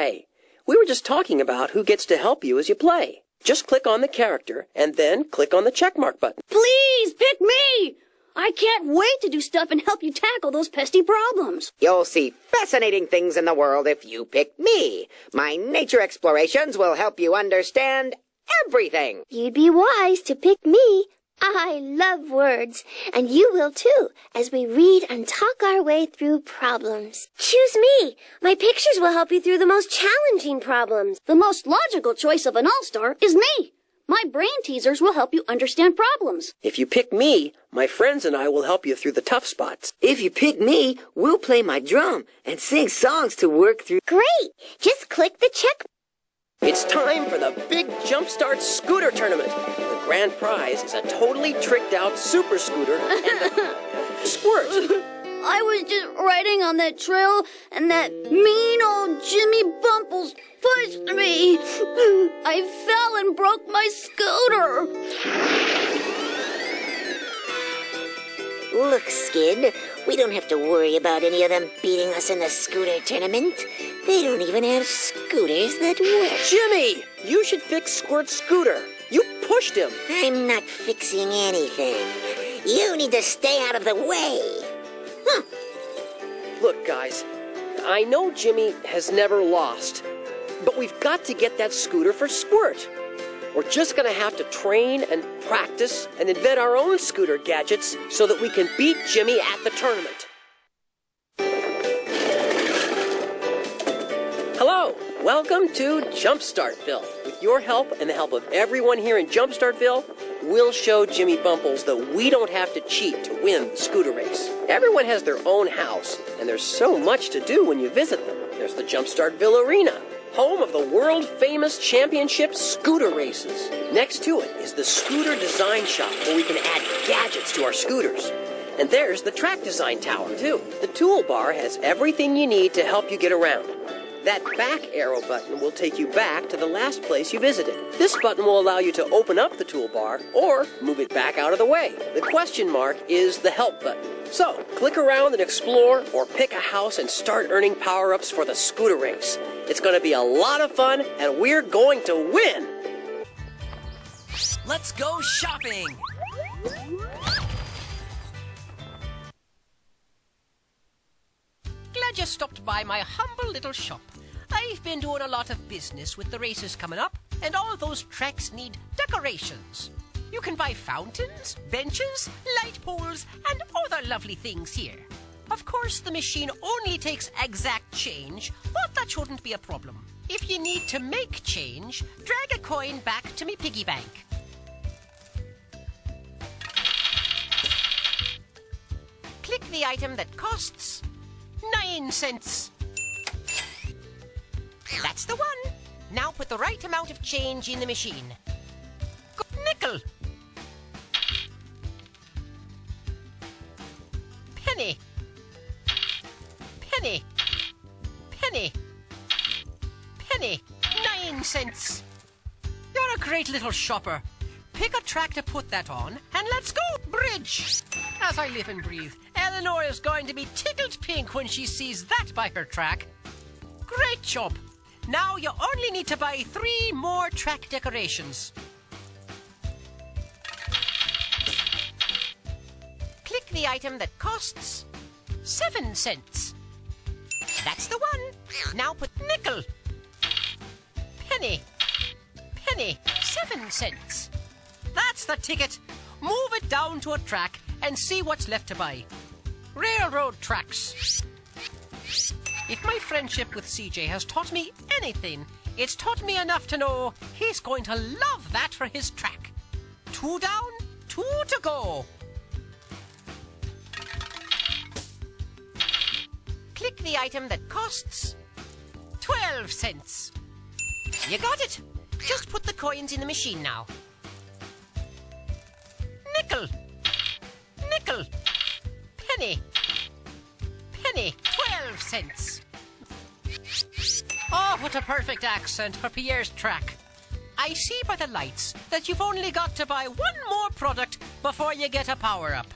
Hi! We were just talking about who gets to help you as you play. Just click on the character and then click on the checkmark button. Please pick me! I can't wait to do stuff and help you tackle those pesky problems. You'll see fascinating things in the world if you pick me. My nature explorations will help you understand everything. You'd be wise to pick me. I love words, and you will too, as we read and talk our way through problems. Choose me. My pictures will help you through the most challenging problems. The most logical choice of an all-star is me. My brain teasers will help you understand problems. If you pick me, my friends and I will help you through the tough spots. If you pick me, we'll play my drum and sing songs to work through. Great! Just click the check. It's time for the big Jumpstart Scooter Tournament. The grand prize is a totally tricked-out super scooter and a squirt. I was just riding on that trail, and that mean old Jimmy Bumples pushed me. I fell and broke my scooter. Look, Skid, we don't have to worry about any of them beating us in the scooter tournament. They don't even have scooters that work. Jimmy, you should fix Squirt's scooter. You pushed him. I'm not fixing anything. You need to stay out of the way. Look, guys, I know Jimmy has never lost, but we've got to get that scooter for Squirt. We're just going to have to train and practice and invent our own scooter gadgets so that we can beat Jimmy at the tournament. Hello, welcome to Jumpstartville. With your help and the help of everyone here in Jumpstartville, we'll show Jimmy Bumples that we don't have to cheat to win the scooter race. Everyone has their own house, and there's so much to do when you visit them. There's the Jumpstartville Arena, home of the world-famous championship scooter races. Next to it is the Scooter Design Shop, where we can add gadgets to our scooters. And there's the Track Design Tower, too. The toolbar has everything you need to help you get around. That back arrow button will take you back to the last place you visited. This button will allow you to open up the toolbar or move it back out of the way. The question mark is the help button. So, click around and explore or pick a house and start earning power-ups for the scooter race. It's going to be a lot of fun and we're going to win! Let's go shopping! Glad you stopped by my humble little shop. I've been doing a lot of business with the races coming up, and all those tracks need decorations. You can buy fountains, benches, light poles, and other lovely things here. Of course, the machine only takes exact change, but that shouldn't be a problem. If you need to make change, drag a coin back to me piggy bank. Click the item that costs 9 cents. That's the one. Now put the right amount of change in the machine. Nickel. Penny. Penny. Penny. Penny. 9 cents. You're a great little shopper. Pick a track to put that on, and let's go! Bridge! As I live and breathe, Eleanor is going to be tickled pink when she sees that by her track. Great job! Now you only need to buy 3 more track decorations. Click the item that costs 7 cents. That's the one. Now put nickel. Penny. Penny. 7 cents. That's the ticket. Move it down to a track and see what's left to buy. Railroad tracks. If my friendship with CJ has taught me anything, it's taught me enough to know he's going to love that for his track. 2 down, 2 to go. Click the item that costs 12 cents. You got it. Just put the coins in the machine now. Nickel. Nickel. Penny. Penny. 12 cents. Oh, what a perfect accent for Pierre's track. I see by the lights that you've only got to buy 1 more product before you get a power-up.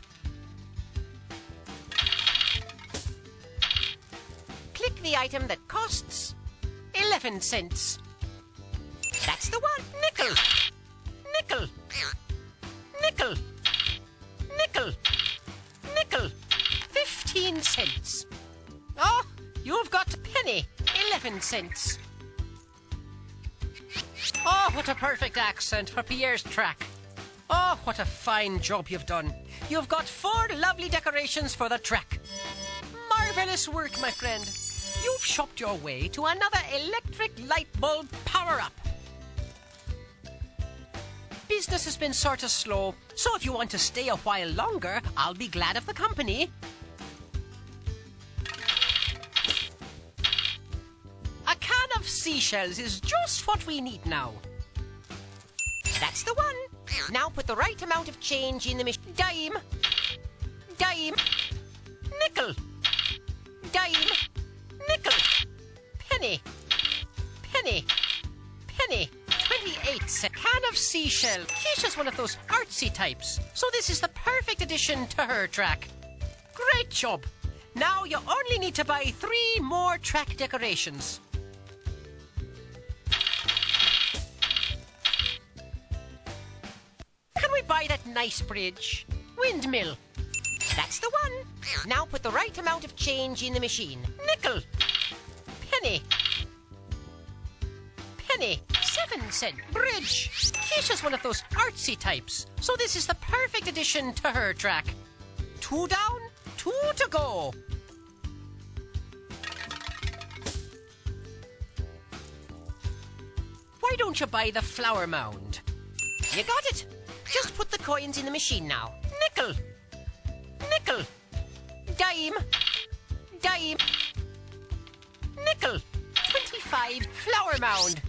Click the item that costs 11 11 cents. That's the one. Nickel. Nickel. Nickel. Nickel. Nickel. 15 cents. Oh, you've got a penny. 11 cents. Oh, what a perfect accent for Pierre's track. Oh, what a fine job you've done. You've got 4 lovely decorations for the track. Marvelous work, my friend. You've shopped your way to another electric light bulb power-up. Business has been sort of slow, so if you want to stay a while longer, I'll be glad of the company. A can of seashells is just what we need now. That's the one. Now put the right amount of change in the machine. Dime. Dime. Nickel. Dime. Nickel. Penny. Penny. Penny. 28 cents. Can of seashell. Keisha's one of those artsy types, so this is the perfect addition to her track. Great job. Now you only need to buy 3 more track decorations. Can we buy that nice bridge? Windmill. That's the one. Now put the right amount of change in the machine. Nickel. Penny. Penny. 7 cent. Bridge. Keisha's one of those artsy types, so this is the perfect addition to her track. 2 down, 2 to go. Why don't you buy the flower mound? You got it. Just put the coins in the machine now. Nickel. Nickel. Dime. Dime. Nickel. 25 flower mound.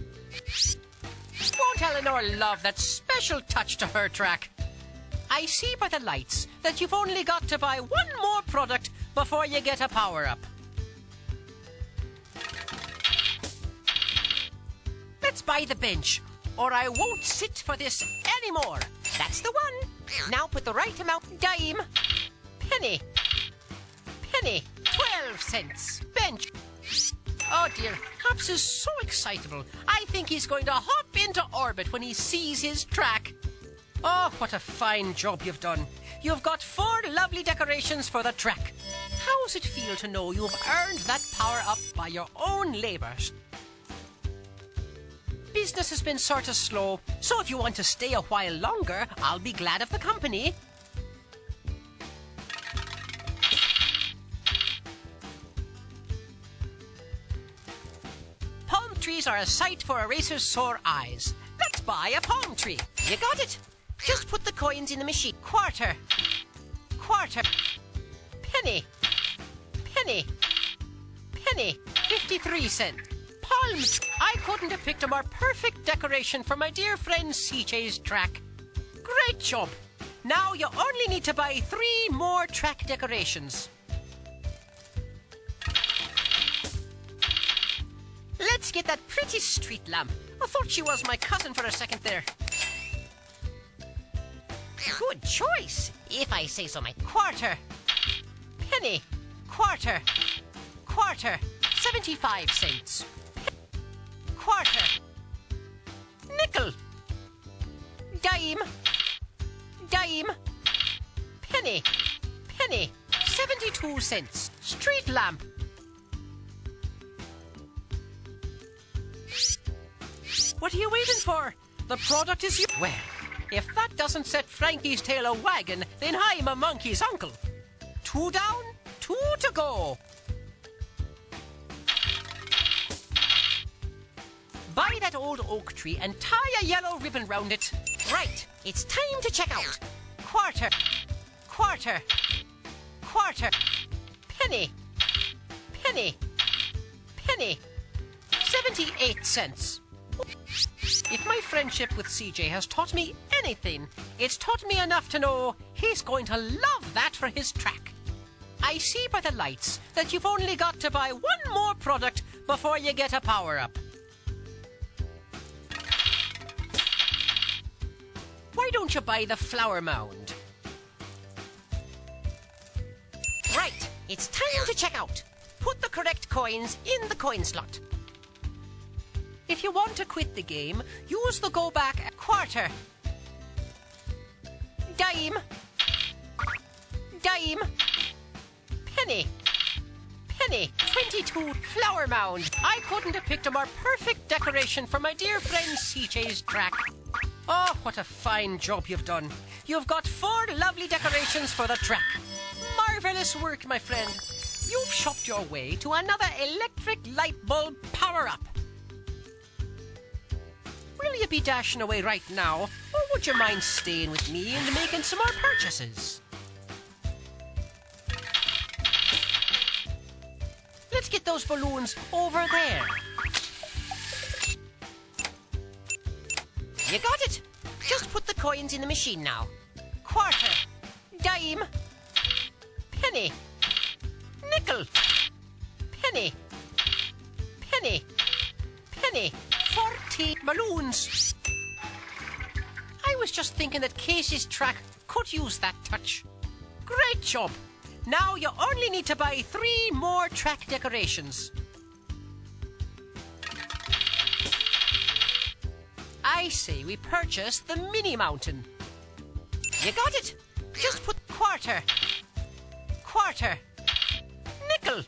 Won't Eleanor love that special touch to her track? I see by the lights that you've only got to buy 1 more product before you get a power-up. Let's buy the bench, or I won't sit for this anymore. That's the one. Now put the right amount. Dime. Penny. Penny. 12 cents. Bench. Oh dear, Hops is so excitable. I think he's going to hop into orbit when he sees his track. Oh, what a fine job you've done. You've got 4 lovely decorations for the track. How's it feel to know you've earned that power-up by your own labours? Business has been sort of slow, so if you want to stay a while longer, I'll be glad of the company. Palm trees are a sight for a racer's sore eyes. Let's buy a palm tree. You got it. Just put the coins in the machine. Quarter. Quarter. Penny. Penny. Penny. 53 cents. Palms. I couldn't have picked a more perfect decoration for my dear friend CJ's track. Great job. Now you only need to buy 3 more track decorations. Let's get that pretty street lamp. I thought she was my cousin for a second there. Good choice, if I say so myself. Quarter. Penny. Quarter. Quarter. 75 cents. Quarter. Nickel. Dime. Dime. Penny. Penny. 72 cents. Street lamp. What are you waiting for? The product is well, if that doesn't set Frankie's tail a wagging, then I'm a monkey's uncle. 2 down, 2 to go. Buy that old oak tree and tie a yellow ribbon round it. Right, it's time to check out. Quarter. Quarter. Quarter. Penny. Penny. Penny. 78 cents. If my friendship with CJ has taught me anything, it's taught me enough to know he's going to love that for his track. I see by the lights that you've only got to buy 1 more product before you get a power-up. Why don't you buy the flower mound? Right, it's time to check out. Put the correct coins in the coin slot. If you want to quit the game, use the go back quarter. Dime. Dime. Penny. Penny. 22 flower mound. I couldn't have picked a more perfect decoration for my dear friend CJ's track. Oh, what a fine job you've done. You've got 4 lovely decorations for the track. Marvelous work, my friend. You've shopped your way to another electric light bulb power-up. Will you be dashing away right now, or would you mind staying with me and making some more purchases? Let's get those balloons over there. You got it. Just put the coins in the machine now. Quarter. Dime. Penny. Nickel. Penny. Penny. Penny. 40 balloons. I was just thinking that Casey's track could use that touch. Great job. Now you only need to buy 3 more track decorations. I say we purchase the mini mountain. You got it. Just put quarter. Quarter. Nickel.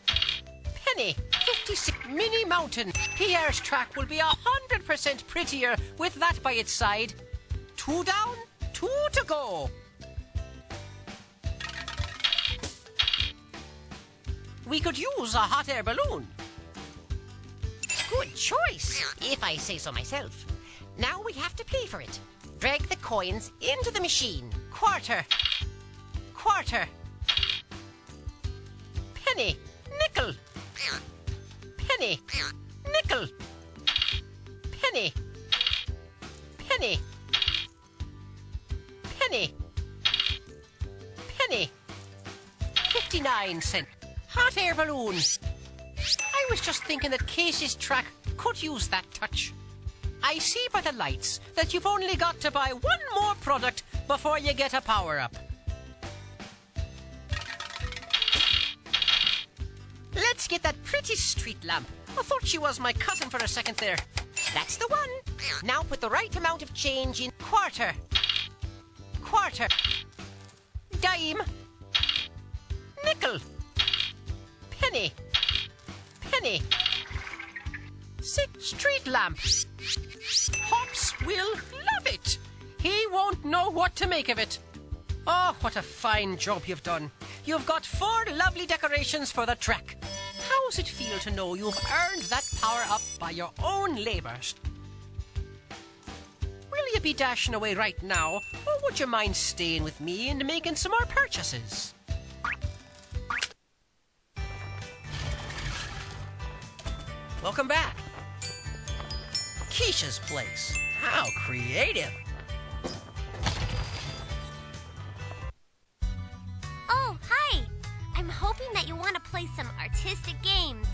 Penny. 56 mini mountain. Pierre's track will be 100% prettier with that by its side. 2 down, 2 to go. We could use a hot air balloon. Good choice, if I say so myself. Now we have to pay for it. Drag the coins into the machine. Quarter. Quarter. Penny. Nickel. Penny. Nickel. Penny. Penny. Penny. Penny. 59 cents. Hot air balloon. I was just thinking that Casey's track could use that touch. I see by the lights that you've only got to buy 1 more product before you get a power-up. Let's get that pretty street lamp. I thought she was my cousin for a second there. That's the one. Now put the right amount of change in. Quarter. Quarter. Dime. Nickel. Penny. Penny. 6 street lamps. Pops will love it. He won't know what to make of it. Oh, what a fine job you've done. You've got 4 lovely decorations for the track. How's it feel to know you've earned that power-up by your own labours? Will you be dashing away right now, or would you mind staying with me and making some more purchases? Welcome back. Keisha's place. How creative. Oh, hi! I'm hoping that you want to play some artistic games.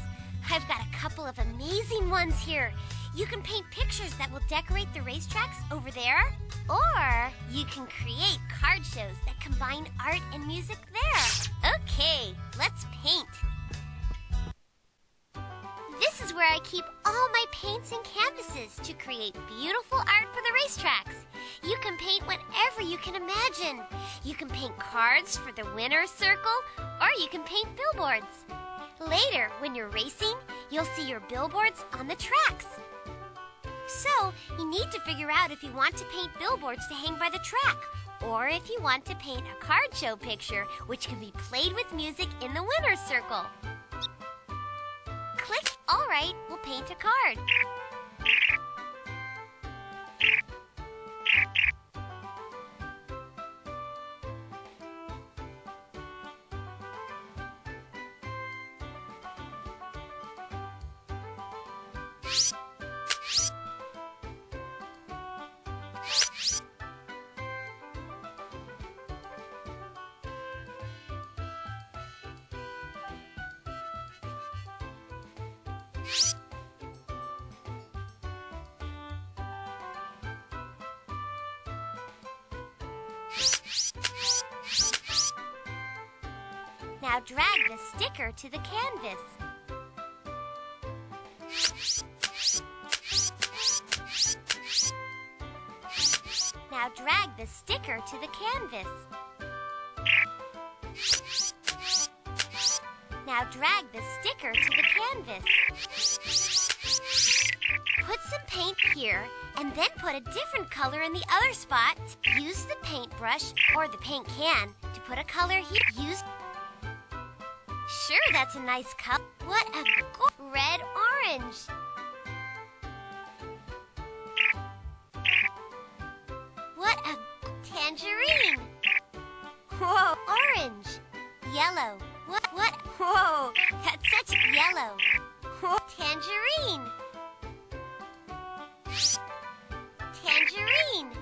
I've got a couple of amazing ones here. You can paint pictures that will decorate the racetracks over there, or you can create card shows that combine art and music there. Okay, let's paint. This is where I keep all my paints and canvases to create beautiful art for the racetracks. You can paint whatever you can imagine. You can paint cards for the winner's circle, or you can paint billboards. Later, when you're racing, you'll see your billboards on the tracks. So, you need to figure out if you want to paint billboards to hang by the track, or if you want to paint a card show picture, which can be played with music in the winner's circle. Click, all right, we'll paint a card. Now drag the sticker to the canvas. Now drag the sticker to the canvas. Now drag the sticker to the canvas. Put some paint here and then put a different color in the other spot. Use the paintbrush or the paint can to put a color here. Sure, that's a nice color. What a red-orange. What a tangerine. Whoa, orange. Yellow. What? Whoa, that's such a yellow. Whoa, tangerine. Tangerine.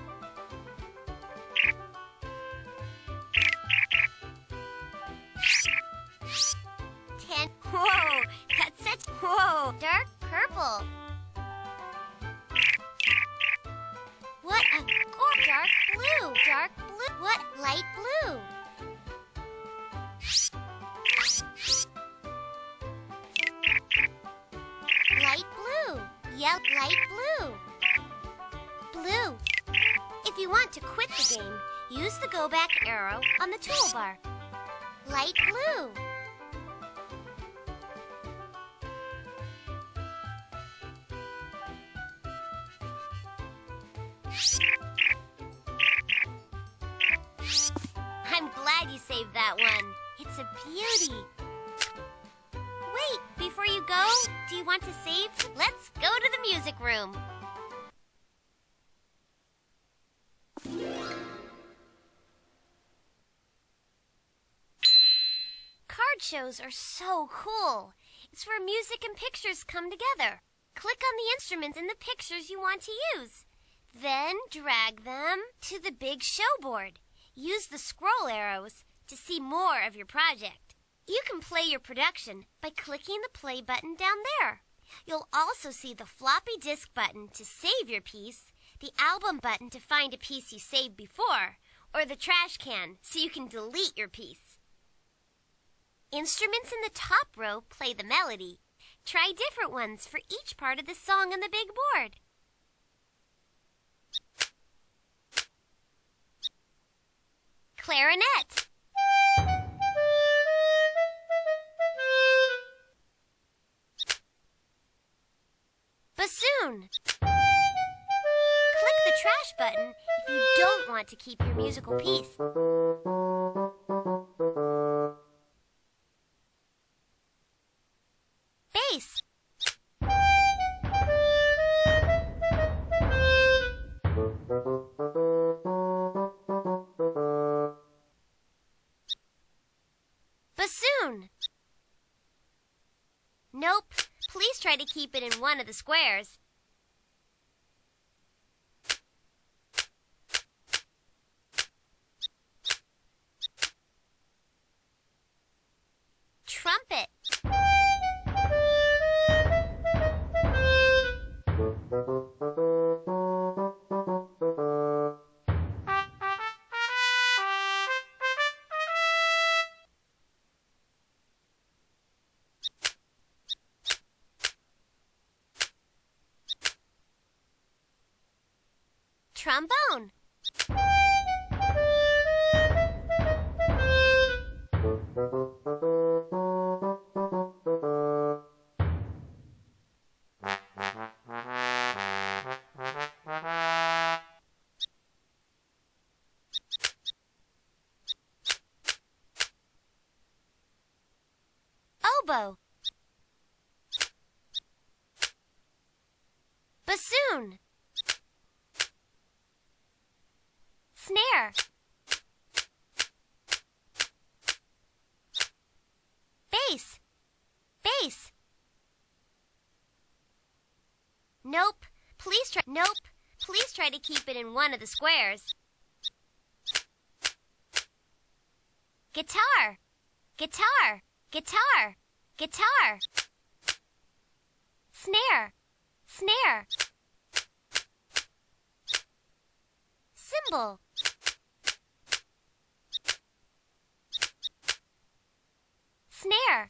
Whoa, that's such, whoa, dark purple. What a dark blue. Dark blue. What? Light blue. Light blue. Yep, light blue. Blue. If you want to quit the game, use the go back arrow on the toolbar. Light blue. I'm glad you saved that one. It's a beauty. Wait, before you go, do you want to save? Let's go to the music room. Card shows are so cool. It's where music and pictures come together. Click on the instruments in the pictures you want to use. Then drag them to the big show board. Use the scroll arrows to see more of your project. You can play your production by clicking the play button down there. You'll also see the floppy disk button to save your piece, the album button to find a piece you saved before, or the trash can so you can delete your piece. Instruments in the top row play the melody. Try different ones for each part of the song on the big board. Clarinet. Bassoon. Click the trash button if you don't want to keep your musical piece. Bass. Bassoon. Nope. Please try to keep it in one of the squares. Trumpet. Trombone. Oboe. Bassoon. Snare. Bass. Bass. Nope. Please try to keep it in one of the squares. Guitar. Guitar. Guitar. Guitar. Snare. Snare. Cymbal. Snare.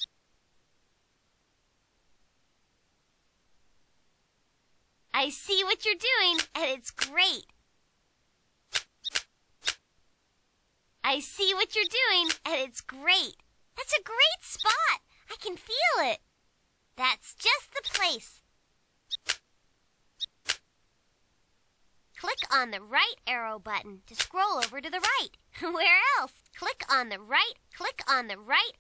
I see what you're doing, and it's great. I see what you're doing, and it's great. That's a great spot. I can feel it. That's just the place. Click on the right arrow button to scroll over to the right. Where else? Click on the right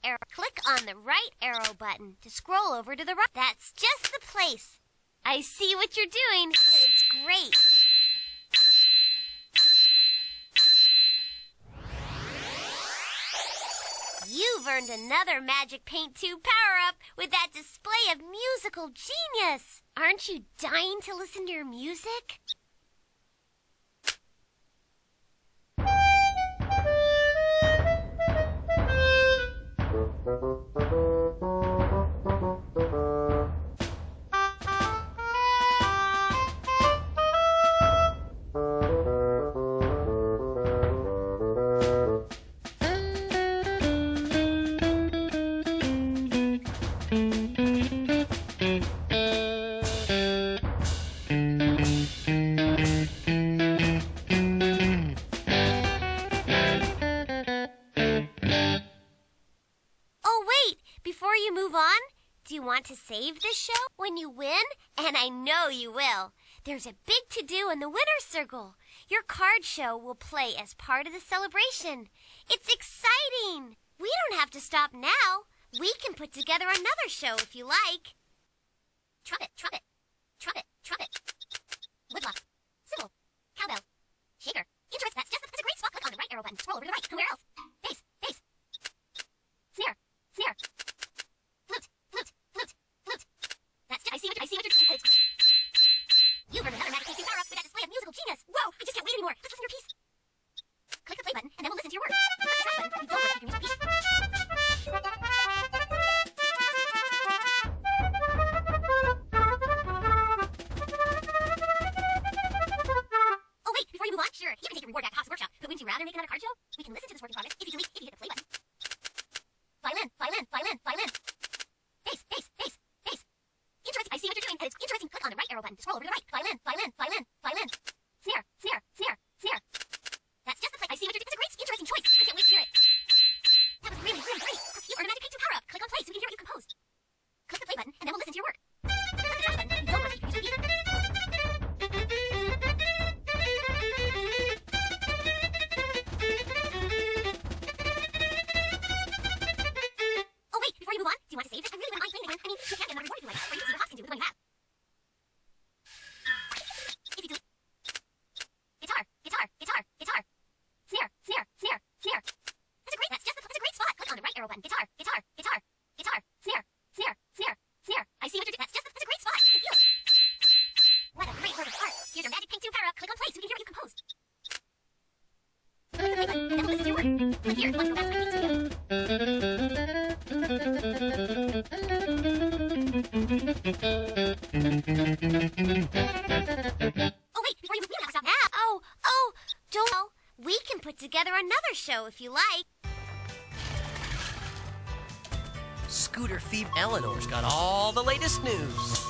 arrow. Click on the right arrow button to scroll over to the right. That's just the place. I see what you're doing, and it's great. You've earned another Magic Paint Tube power-up with that display of musical genius. Aren't you dying to listen to your music? Do you want to save this show when you win? And I know you will. There's a big to-do in the Winner's Circle. Your card show will play as part of the celebration. It's exciting. We don't have to stop now. We can put together another show if you like. Trumpet, trumpet, trumpet, trumpet. Woodblock, cymbal, cowbell, shaker. Interest, that's a great spot. Click on the right arrow button. Scroll over to the right. Where else? Bass, bass. Snare, snare. Flute, flute, flute, flute. I see what you're doing. It's great. You've earned another Magic Paint power-up with that display of musical genius. Whoa, I just can't wait anymore. Let's listen to your piece. Click the play button, and then we'll listen to your words. Click the trash button if you don't want to keep your musical piece. Oh, wait, before you move on, sure, you can take your reward back to Pop's workshop. But wouldn't you rather make another card show? We can listen to this work in progress if you hit the play button. Violin, violin, violin, violin. Bass, bass, bass, bass. Interesting. I see what you're doing, and it's interesting. Click on the right arrow button to scroll over to the right. Violin, violin, violin, violin. Snare, snare, snare, snare. That's just the play. I see what you're doing. It's a great, interesting choice. I can't wait to hear it. That was really, really great. You earned a Magic Paint 2 power-up. Click on play so we can hear what you composed. Click the play button, and then we'll listen to your work. Click the trash button if you don't want to keep your musical piece. Oh, wait, before you move on, do you want to save this? I really wouldn't mind playing again. I mean, you can get another reward if you like, or you can see what Hops can do with the one you have. If you do guitar, guitar, guitar, guitar. Snare, snare, snare, snare. That's a great spot. Click on the right arrow button. Guitar, guitar, guitar, guitar. Snare, snare, snare, snare. I see what you're doing. That's a great spot. You can feel it. What a great work of art. Here's your Magic Paint 2 power-up. Click on play so we can hear what you composed. Click the play button, and then we'll listen to your work. Click here if you want to go back to my paint studio. Oh, wait, before you move, we don't have to stop now. Oh, don't. We can put together another show if you like. Scooter Phoebe Eleanor's got all the latest news.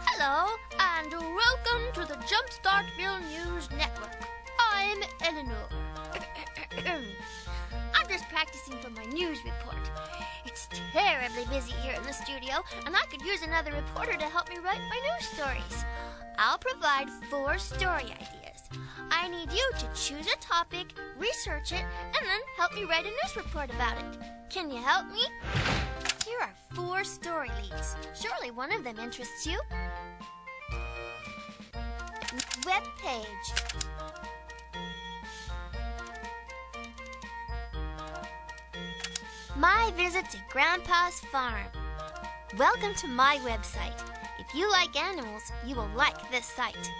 Hello, and welcome to the Jumpstartville News Network. I'm Eleanor. I'm just practicing for my news report. It's terribly busy here in the studio, and I could use another reporter to help me write my news stories. I'll provide 4 story ideas. I need you to choose a topic, research it, and then help me write a news report about it. Can you help me? Here are 4 story leads. Surely one of them interests you. Web page. My visit to Grandpa's farm. Welcome to my website. If you like animals, you will like this site.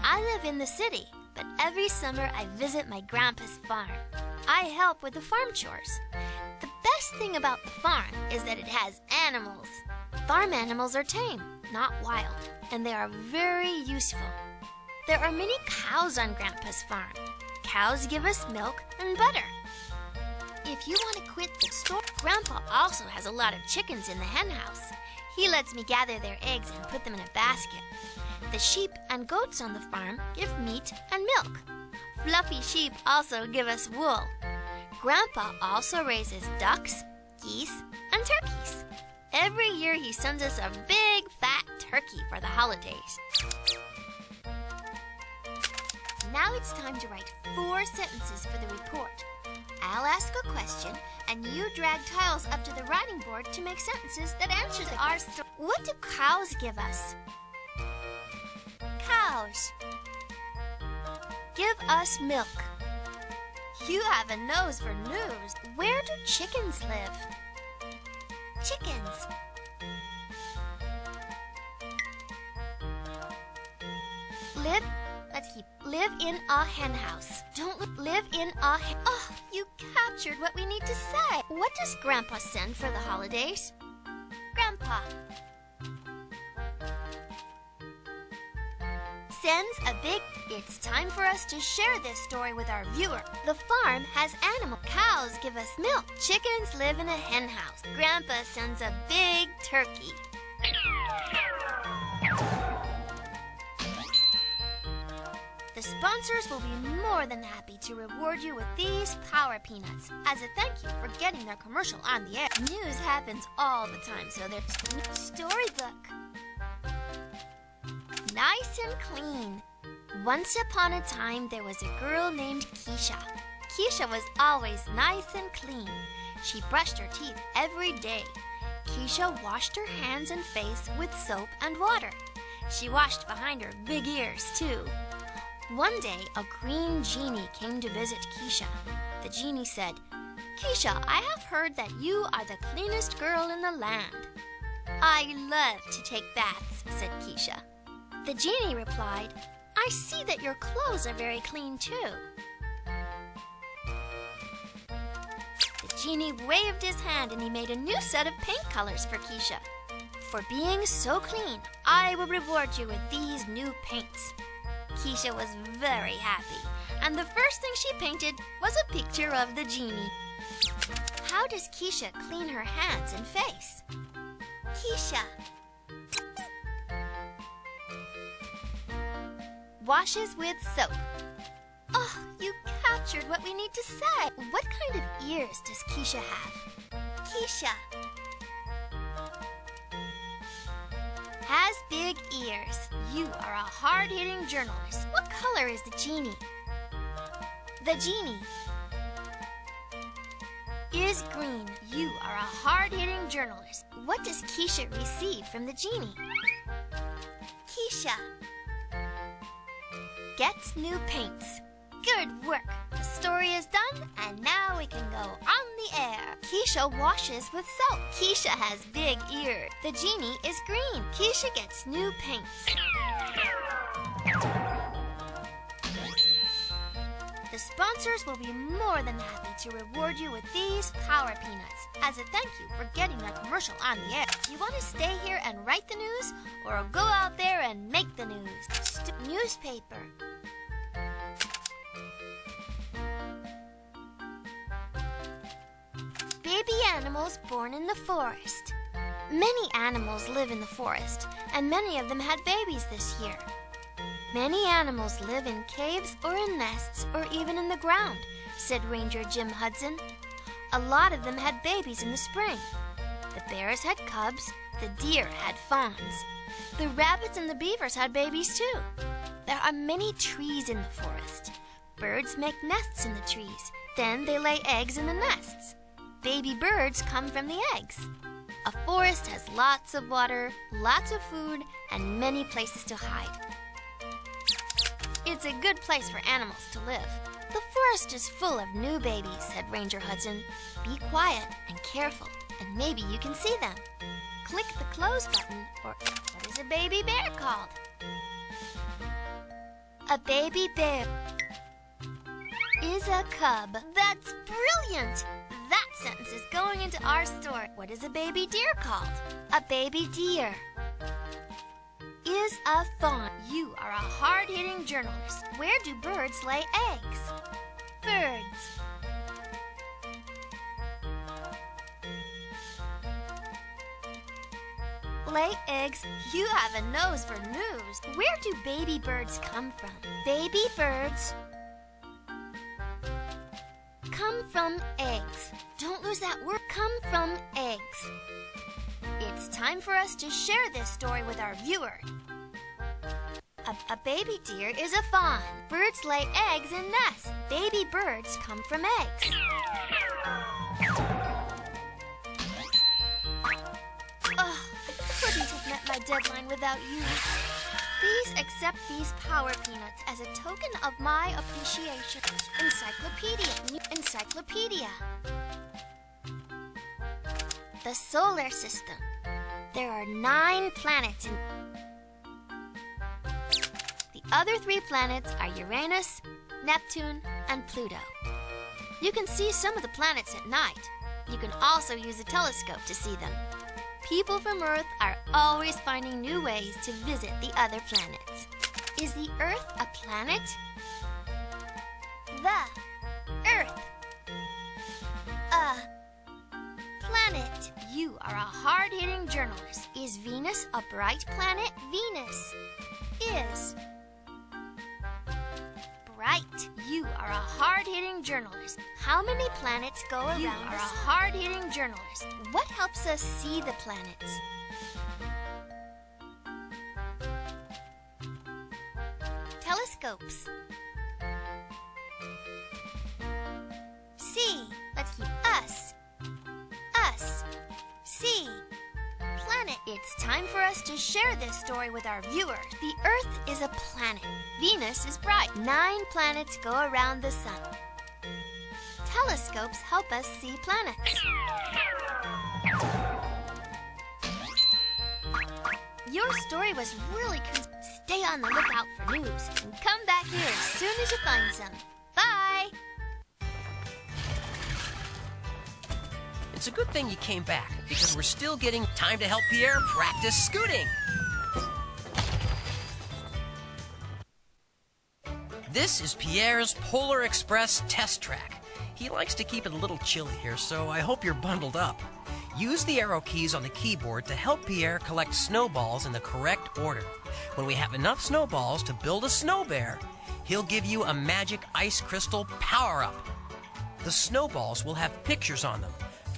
I live in the city, but every summer I visit my grandpa's farm. I help with the farm chores. The best thing about the farm is that it has animals. Farm animals are tame, not wild, and they are very useful. There are many cows on Grandpa's farm. Cows give us milk and butter. If you want to quit the store, Grandpa also has a lot of chickens in the hen house. He lets me gather their eggs and put them in a basket. The sheep and goats on the farm give meat and milk. Fluffy sheep also give us wool. Grandpa also raises ducks, geese, and turkeys. Every year he sends us a big fat turkey for the holidays. Now it's time to write 4 sentences for the report. I'll ask a question, and you drag tiles up to the writing board to make sentences that answer our story. What do cows give us? Cows give us milk. You have a nose for news. Where do chickens live? Chickens live in a hen house. Don't live in a hen. Oh, you captured what we need to say. What does Grandpa send for the holidays? Grandpa sends a big... It's time for us to share this story with our viewer. The farm has animals. Cows give us milk. Chickens live in a hen house. Grandpa sends a big turkey. The sponsors will be more than happy to reward you with these Power Peanuts as a thank you for getting their commercial on the air. News happens all the time, so there's storybook. Nice and clean. Once upon a time, there was a girl named Keisha. Keisha was always nice and clean. She brushed her teeth every day. Keisha washed her hands and face with soap and water. She washed behind her big ears, too. One day, a green genie came to visit Keisha. The genie said, "Keisha, I have heard that you are the cleanest girl in the land." "I love to take baths," said Keisha. The genie replied, "I see that your clothes are very clean, too." The genie waved his hand and he made a new set of paint colors for Keisha. "For being so clean, I will reward you with these new paints." Keisha was very happy, and the first thing she painted was a picture of the genie. How does Keisha clean her hands and face? Keisha washes with soap. Oh, you captured what we need to say. What kind of ears does Keisha have? Keisha has big ears. You are a hard-hitting journalist. What color is the genie? The genie is green. You are a hard-hitting journalist. What does Keisha receive from the genie? Keisha gets new paints. Good work. The story is done, and now we can go on the air. Keisha washes with soap. Keisha has big ears. The genie is green. Keisha gets new paints. The sponsors will be more than happy to reward you with these Power Peanuts as a thank you for getting their commercial on the air. Do you want to stay here and write the news, or go out there and make the news? Newspaper. Baby animals born in the forest. Many animals live in the forest, and many of them had babies this year. Many animals live in caves or in nests or even in the ground, said Ranger Jim Hudson. A lot of them had babies in the spring. The bears had cubs, the deer had fawns. The rabbits and the beavers had babies too. There are many trees in the forest. Birds make nests in the trees. Then they lay eggs in the nests. Baby birds come from the eggs. A forest has lots of water, lots of food, and many places to hide. It's a good place for animals to live. The forest is full of new babies, said Ranger Hudson. Be quiet and careful, and maybe you can see them. Click the close button, or what is a baby bear called? A baby bear is a cub. That's brilliant! That sentence is going into our story. What is a baby deer called? A baby deer is a fawn. You are a hard-hitting journalist. Where do birds lay eggs? Birds lay eggs. You have a nose for news. Where do baby birds come from? Baby birds come from eggs. Don't lose that word. Come from eggs. It's time for us to share this story with our viewer. A baby deer is a fawn. Birds lay eggs in nests. Baby birds come from eggs. Oh, I couldn't have met my deadline without you. Please accept these power peanuts as a token of my appreciation. Encyclopedia. The solar system. There are 9 planets in. The other 3 planets are Uranus, Neptune, and Pluto. You can see some of the planets at night. You can also use a telescope to see them. People from Earth are always finding new ways to visit the other planets. Is the Earth a planet? The Earth. A planet. You are a hard-hitting journalist. Is Venus a bright planet? Venus is bright. You are a hard-hitting journalist. How many planets go around? You are a hard-hitting journalist. What helps us see the planets? Telescopes. See. Let's keep us. See. Planet. It's time for us to share this story with our viewer. The Earth is a planet. Venus is bright. 9 planets go around the sun. Telescopes help us see planets. Your story was really Stay on the lookout for news and come back here as soon as you find some. Bye! It's a good thing you came back, because we're still getting time to help Pierre practice scooting. This is Pierre's Polar Express test track. He likes to keep it a little chilly here, so I hope you're bundled up. Use the arrow keys on the keyboard to help Pierre collect snowballs in the correct order. When we have enough snowballs to build a snow bear, he'll give you a magic ice crystal power-up. The snowballs will have pictures on them.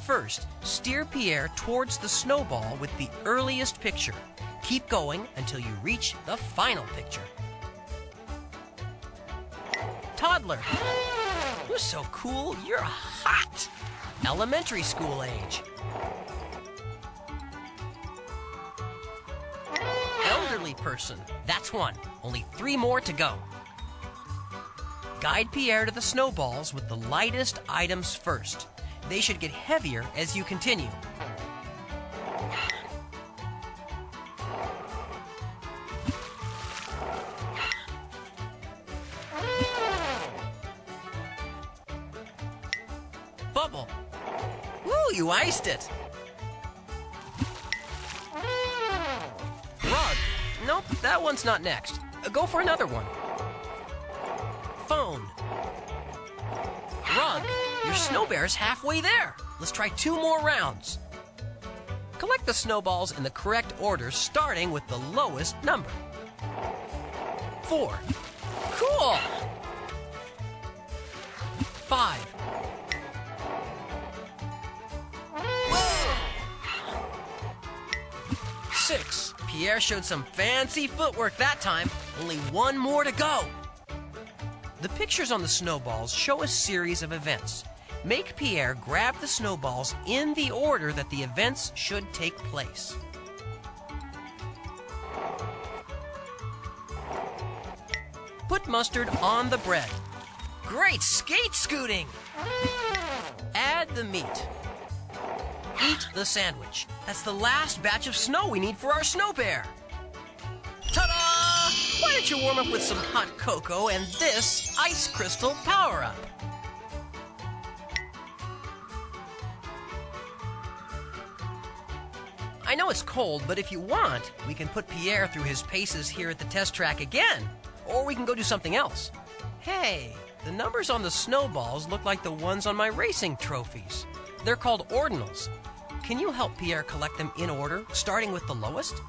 First, steer Pierre towards the snowball with the earliest picture. Keep going until you reach the final picture. Toddler. You're so cool, you're hot. Elementary school age. Elderly person. That's 1. Only 3 more to go. Guide Pierre to the snowballs with the lightest items first. They should get heavier as you continue. Bubble. Woo, you iced it. Rug. Nope, that one's not next. Go for another one. Phone. Rug. Your snow bear's halfway there. Let's try 2 more rounds. Collect the snowballs in the correct order, starting with the lowest number. 4. Cool. 5. Whoa. 6. Pierre showed some fancy footwork that time. Only 1 more to go. The pictures on the snowballs show a series of events. Make Pierre grab the snowballs in the order that the events should take place. Put mustard on the bread. Great skate scooting! Add the meat. Eat the sandwich. That's the last batch of snow we need for our snow bear. Ta-da! Why don't you warm up with some hot cocoa and this ice crystal power-up? I know it's cold, but if you want, we can put Pierre through his paces here at the test track again. Or we can go do something else. Hey, the numbers on the snowballs look like the ones on my racing trophies. They're called ordinals. Can you help Pierre collect them in order, starting with the lowest?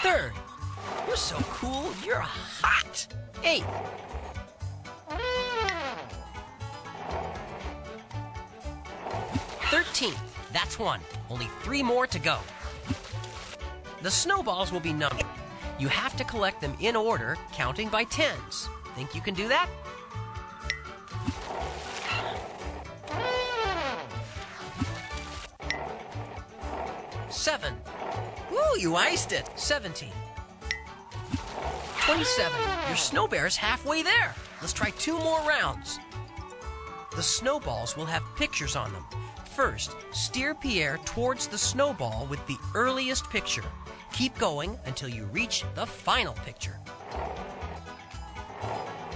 Third. You're so cool, you're hot. 8. 13th. That's 1. Only 3 more to go. The snowballs will be numbered. You have to collect them in order, counting by tens. Think you can do that? 7. Woo, you iced it. 17. 27. Your snow bear's halfway there. Let's try 2 more rounds. The snowballs will have pictures on them. First, steer Pierre towards the snowball with the earliest picture. Keep going until you reach the final picture.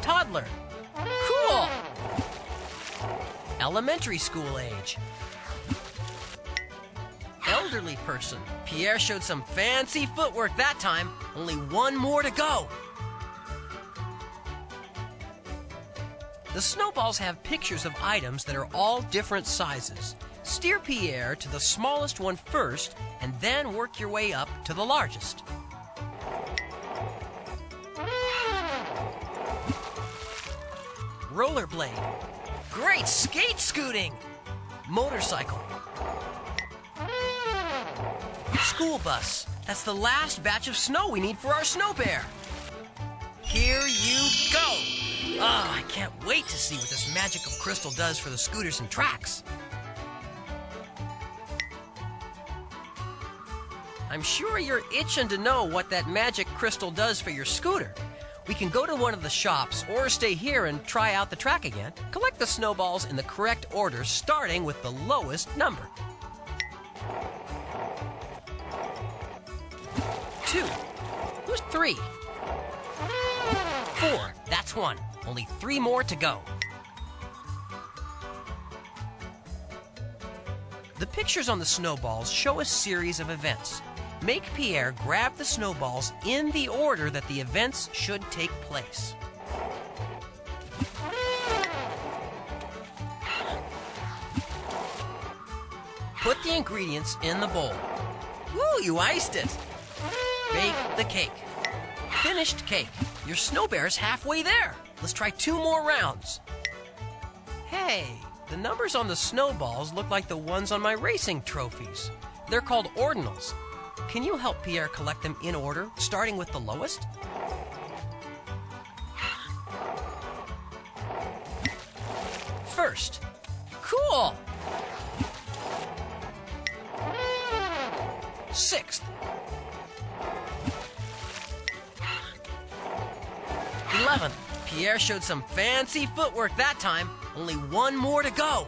Toddler. Cool. Elementary school age. Elderly person. Pierre showed some fancy footwork that time. Only 1 more to go. The snowballs have pictures of items that are all different sizes. Steer Pierre to the smallest one first, and then work your way up to the largest. Rollerblade. Great skate scooting. Motorcycle. School bus. That's the last batch of snow we need for our snow bear. Here you go. Oh, I can't wait to see what this magical crystal does for the scooters and tracks. I'm sure you're itching to know what that magic crystal does for your scooter. We can go to one of the shops or stay here and try out the track again. Collect the snowballs in the correct order, starting with the lowest number. 2. Who's 3? 4. That's 1. Only 3 more to go. The pictures on the snowballs show a series of events. Make Pierre grab the snowballs in the order that the events should take place. Put the ingredients in the bowl. Woo, you iced it. Bake the cake. Finished cake. Your snow bear's halfway there. Let's try 2 more rounds. Hey, the numbers on the snowballs look like the ones on my racing trophies. They're called ordinals. Can you help Pierre collect them in order, starting with the lowest? First. Cool! 6th. 11th. Pierre showed some fancy footwork that time. Only 1 more to go.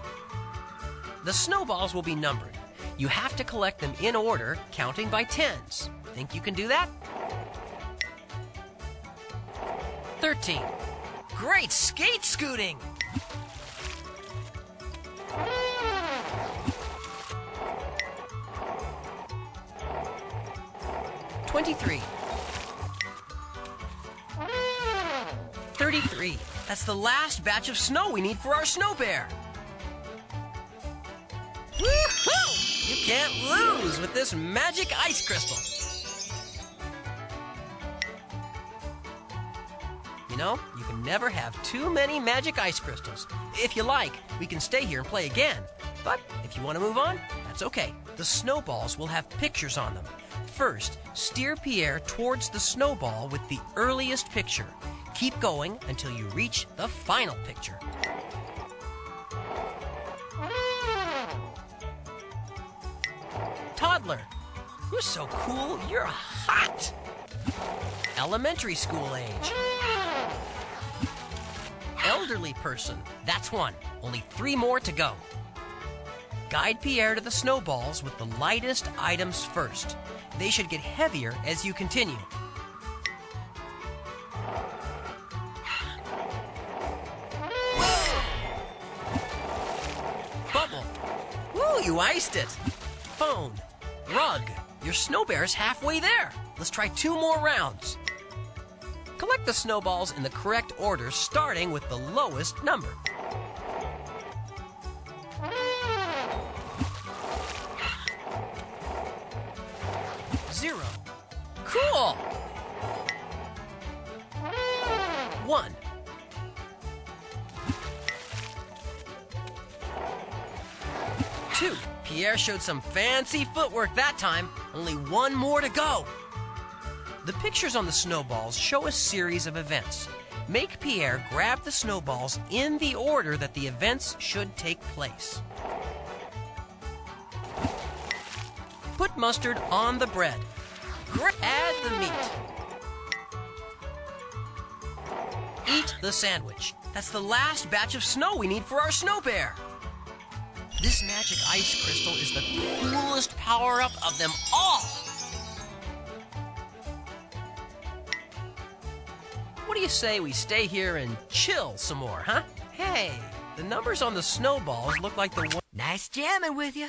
The snowballs will be numbered. You have to collect them in order, counting by tens. Think you can do that? 13. Great skate scooting! 23. 33. That's the last batch of snow we need for our snow bear. Woo-hoo! You can't lose with this magic ice crystal. You know, you can never have too many magic ice crystals. If you like, we can stay here and play again. But if you want to move on, that's okay. The snowballs will have pictures on them. First, steer Pierre towards the snowball with the earliest picture. Keep going until you reach the final picture. Toddler. You're so cool, you're hot. Elementary school age. Elderly person. That's 1. Only 3 more to go. Guide Pierre to the snowballs with the lightest items first. They should get heavier as you continue. Bubble. Woo, you iced it. Phone. Rug. Your snow bear's halfway there. Let's try 2 more rounds. Collect the snowballs in the correct order, starting with the lowest number. Cool! 1. 2. Pierre showed some fancy footwork that time. Only one more to go. The pictures on the snowballs show a series of events. Make Pierre grab the snowballs in the order that the events should take place. Put mustard on the bread. Add the meat. Eat the sandwich. That's the last batch of snow we need for our snow bear. This magic ice crystal is the coolest power-up of them all. What do you say we stay here and chill some more, huh? Hey, the numbers on the snowballs look like the one. Nice jamming with you.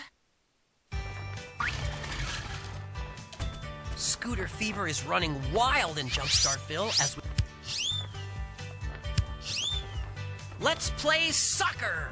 Scooter fever is running wild in Jumpstartville as we... Let's play soccer!